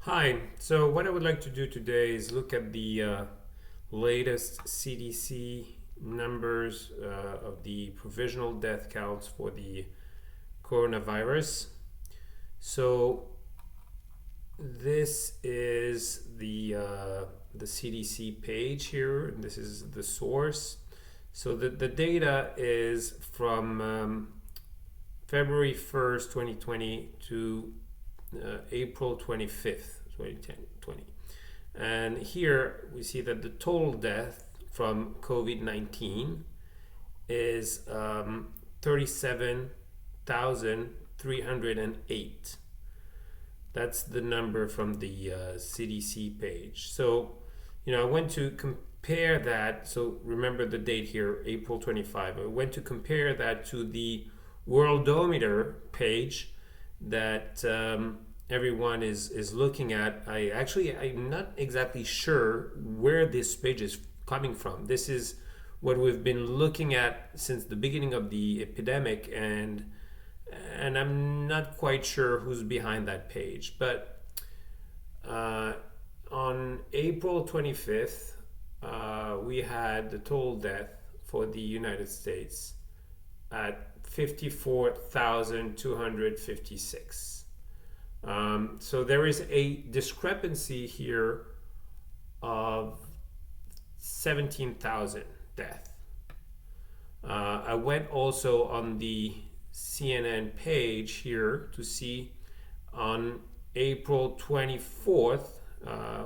Hi, so what I would like to do today is look at the latest CDC numbers of the provisional death counts for the coronavirus. So this is the CDC page here, and this is the source. So the data is from February 1st, 2020 to April 25th, 2020. And here we see that the total death from COVID-19 is 37,308. That's the number from the CDC page. So, I went to compare that. So remember the date here, April 25. I went to compare that to the Worldometer page that everyone is looking at. I'm not exactly sure where this page is coming from. This is what we've been looking at since the beginning of the epidemic, and I'm not quite sure who's behind that page. But on April 25th, we had the total death for the United States at 54,256. So there is a discrepancy here of 17,000 deaths. I went also on the CNN page here to see on April 24th,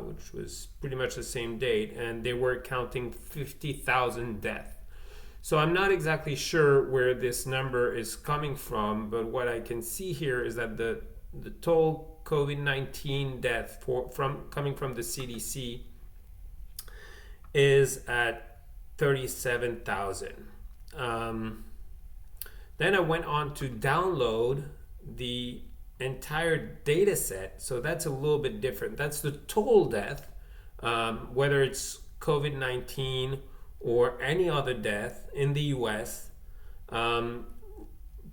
which was pretty much the same date, and they were counting 50,000 deaths. So I'm not exactly sure where this number is coming from, but what I can see here is that the total COVID-19 death coming from the CDC is at 37,000. Then I went on to download the entire data set. So that's a little bit different. That's the total death, whether it's COVID-19 or any other death in the US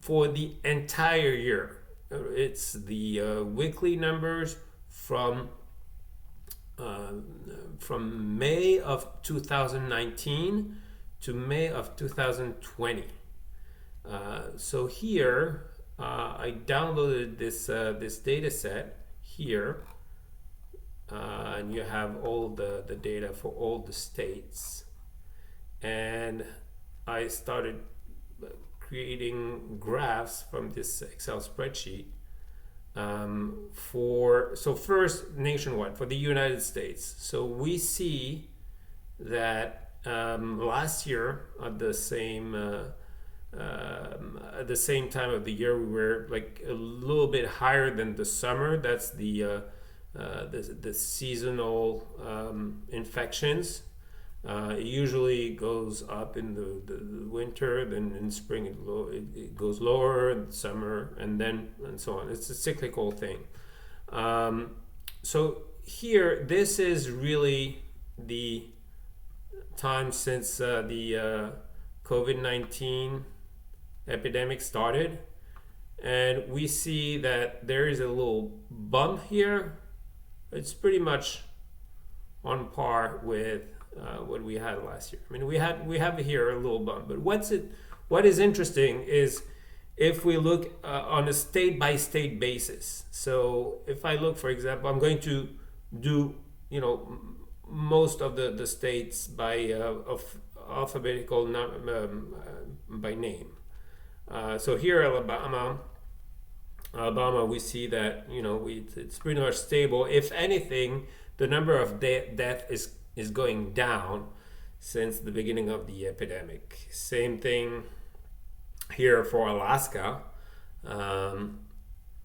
for the entire year. It's the weekly numbers from May of 2019 to May of 2020. So here I downloaded this data set here, and you have all the data for all the states. And I started creating graphs from this Excel spreadsheet so first nationwide for the United States. So we see that last year at the same time of the year, we were like a little bit higher than the summer. That's the seasonal infections. It usually goes up in the winter, then in spring it goes lower, in summer, and so on. It's a cyclical thing. So here, this is really the time since the COVID-19 epidemic started, and we see that there is a little bump here. It's pretty much on par with what we had last year. I mean, we have here a little bump, but what is interesting is if we look on a state by state basis. So if I look, for example, I'm going to do most of the states by of alphabetical by name. So here, Alabama, we see that it's pretty much stable. If anything, the number of death is going down since the beginning of the epidemic. Same thing here for Alaska,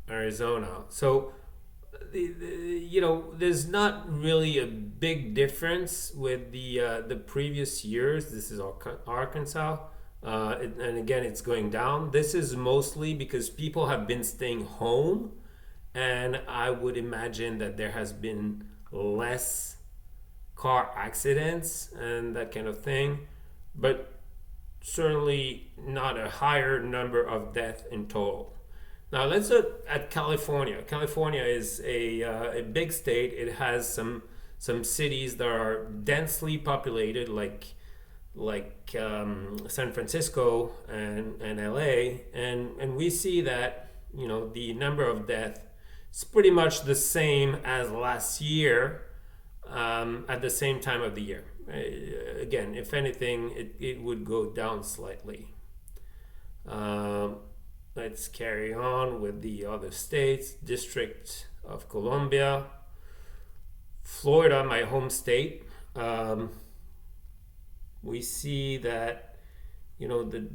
Arizona. So there's not really a big difference with the previous years. This is Arkansas. And again, it's going down. This is mostly because people have been staying home, and I would imagine that there has been less car accidents and that kind of thing, but certainly not a higher number of deaths in total. Now let's look at California. California is a big state. It has some cities that are densely populated, like San Francisco and LA, and we see that the number of deaths is pretty much the same as last year at the same time of the year. Again, if anything, it would go down slightly. Um, let's carry on with the other states. District of Columbia, Florida, my home state. Um, we see that the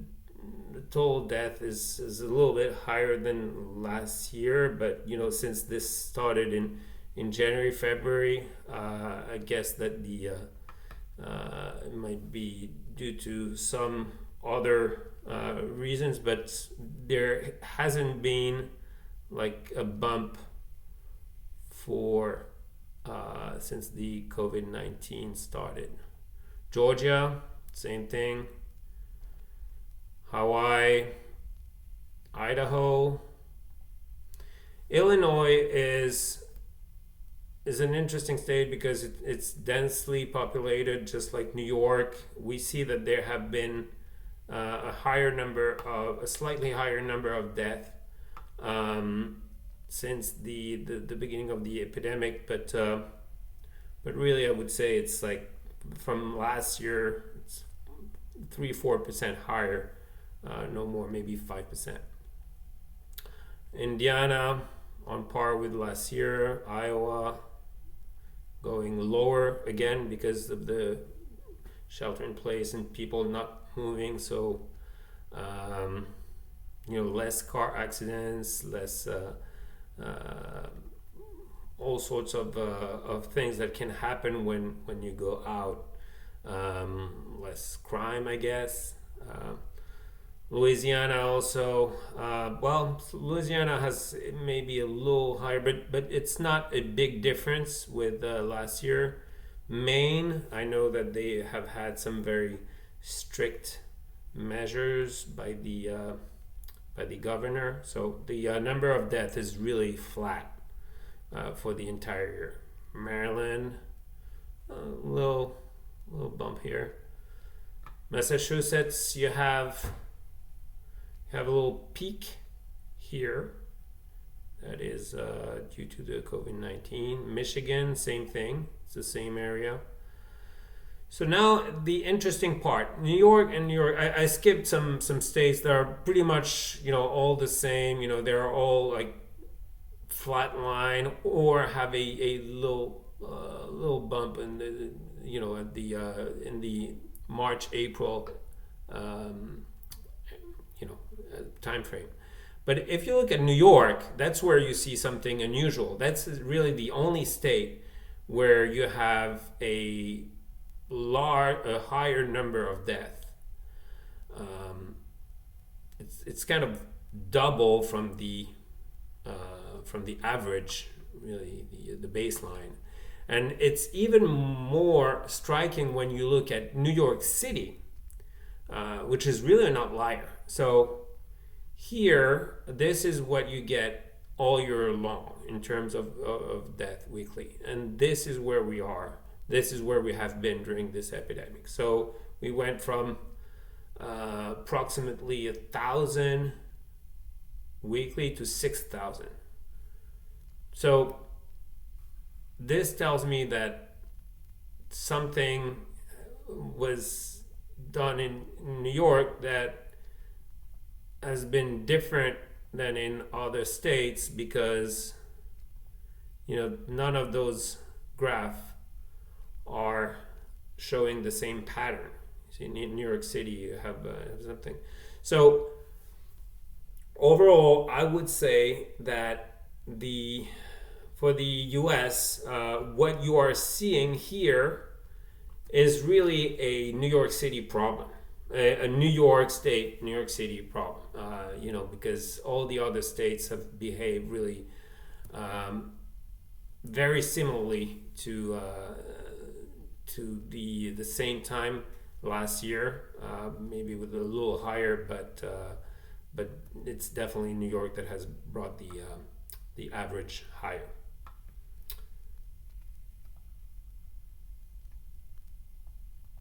total death is a little bit higher than last year, but since this started in January, February, I guess that the it might be due to some other reasons, but there hasn't been like a bump for since the COVID-19 started. Georgia, same thing. Hawaii, Idaho, Illinois is an interesting state because it's densely populated, just like New York. We see that there have been a slightly higher number of deaths since the beginning of the epidemic, but really I would say it's like from last year, it's 3-4% higher, no more, maybe 5%. Indiana on par with last year. Iowa going lower again because of the shelter in place and people not moving, so less car accidents, less all sorts of things that can happen when you go out. Less crime, I guess. Louisiana also, Louisiana has maybe a little higher, but it's not a big difference with last year. Maine, I know that they have had some very strict measures by the governor, so the number of deaths is really flat for the entire year. Maryland, a little bump here. Massachusetts, you have a little peak here. That is due to the COVID-19. Michigan, same thing. It's the same area. So now the interesting part, New York. I skipped some states that are pretty much all the same. They're all like flat line or have a little bump in the at the in the March April time frame. But if you look at New York, that's where you see something unusual. That's really the only state where you have a higher number of deaths. It's kind of double from the average, really the baseline, and it's even more striking when you look at New York City, which is really an outlier. So here, this is what you get all year long in terms of death weekly, and this is where we are. This is where we have been during this epidemic. So we went from approximately 1,000 weekly to 6,000. So this tells me that something was done in New York that has been different than in other states, because none of those graphs are showing the same pattern. See, in New York City you have something. So overall, I would say that for the US, what you are seeing here is really a New York City problem, a New York City problem. Because all the other states have behaved really very similarly to the same time last year, maybe with a little higher, but it's definitely New York that has brought the average higher.